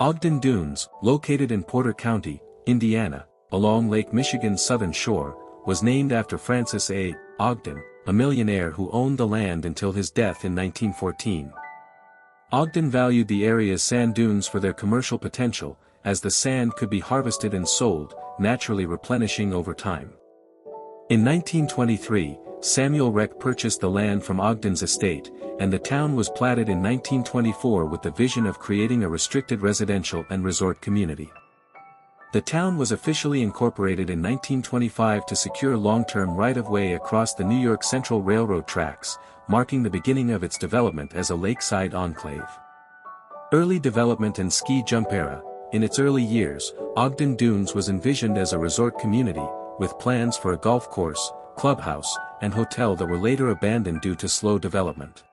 Ogden Dunes, located in Porter County, Indiana, along Lake Michigan's southern shore, was named after Francis A. Ogden, a millionaire who owned the land until his death in 1914. Ogden valued the area's sand dunes for their commercial potential, as the sand could be harvested and sold, naturally replenishing over time. In 1923, Samuel Reck purchased the land from Ogden's estate, and the town was platted in 1924 with the vision of creating a restricted residential and resort community. The town was officially incorporated in 1925 to secure long-term right-of-way across the New York Central Railroad tracks, marking the beginning of its development as a lakeside enclave. Early development and ski jump era. In its early years, Ogden Dunes was envisioned as a resort community, with plans for a golf course, clubhouse, and hotel that were later abandoned due to slow development.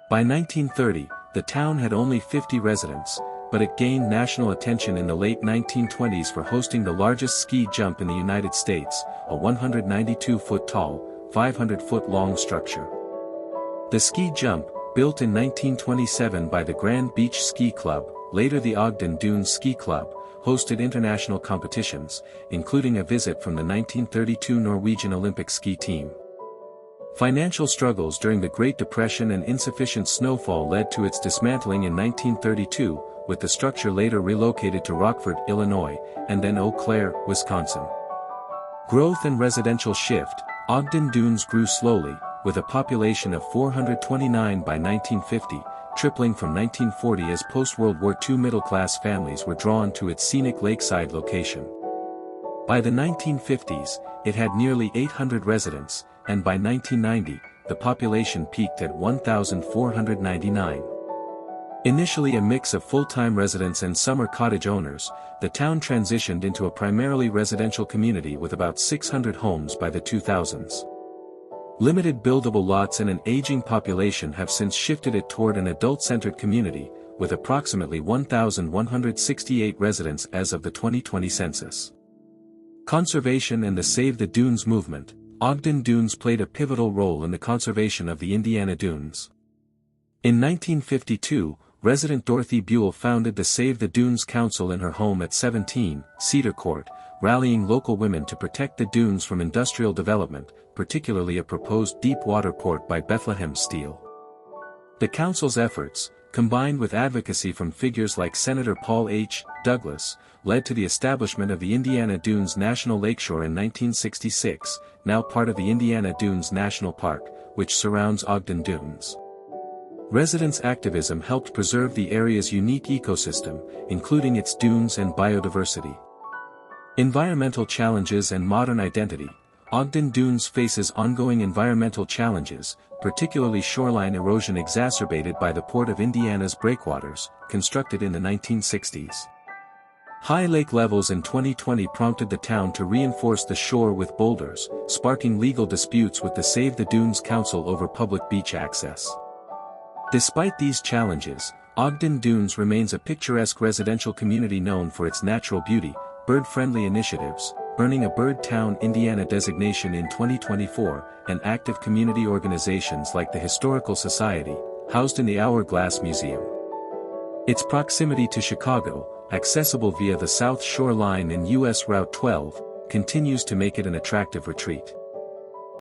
By 1930, the town had only 50 residents, but it gained national attention in the late 1920s for hosting the largest ski jump in the United States, a 192-foot-tall, 500-foot-long structure. The ski jump, built in 1927 by the Grand Beach Ski Club, later the Ogden Dunes Ski Club, hosted international competitions, including a visit from the 1932 Norwegian Olympic ski team. Financial struggles during the Great Depression and insufficient snowfall led to its dismantling in 1932, with the structure later relocated to Rockford, Illinois, and then Eau Claire, Wisconsin. Growth and residential shift. Ogden Dunes grew slowly, with a population of 429 by 1950, tripling from 1940 as post-World War II middle-class families were drawn to its scenic lakeside location. By the 1950s, it had nearly 800 residents, and by 1990, the population peaked at 1,499. Initially a mix of full-time residents and summer cottage owners, the town transitioned into a primarily residential community with about 600 homes by the 2000s. Limited buildable lots and an aging population have since shifted it toward an adult-centered community, with approximately 1,168 residents as of the 2020 census. Conservation and the Save the Dunes movement. Ogden Dunes played a pivotal role in the conservation of the Indiana Dunes. In 1952, resident Dorothy Buell founded the Save the Dunes Council in her home at 17 Cedar Court, rallying local women to protect the dunes from industrial development, particularly a proposed deep-water port by Bethlehem Steel. The council's efforts, combined with advocacy from figures like Senator Paul H. Douglas, led to the establishment of the Indiana Dunes National Lakeshore in 1966, now part of the Indiana Dunes National Park, which surrounds Ogden Dunes. Residents' activism helped preserve the area's unique ecosystem, including its dunes and biodiversity. Environmental challenges and modern identity. Ogden Dunes faces ongoing environmental challenges, particularly shoreline erosion exacerbated by the Port of Indiana's breakwaters, constructed in the 1960s. High lake levels in 2020 prompted the town to reinforce the shore with boulders, sparking legal disputes with the Save the Dunes Council over public beach access. Despite these challenges, Ogden Dunes remains a picturesque residential community known for its natural beauty, bird-friendly initiatives, earning a Bird Town, Indiana designation in 2024, and active community organizations like the Historical Society, housed in the Hourglass Museum. Its proximity to Chicago, accessible via the South Shore Line and U.S. Route 12, continues to make it an attractive retreat.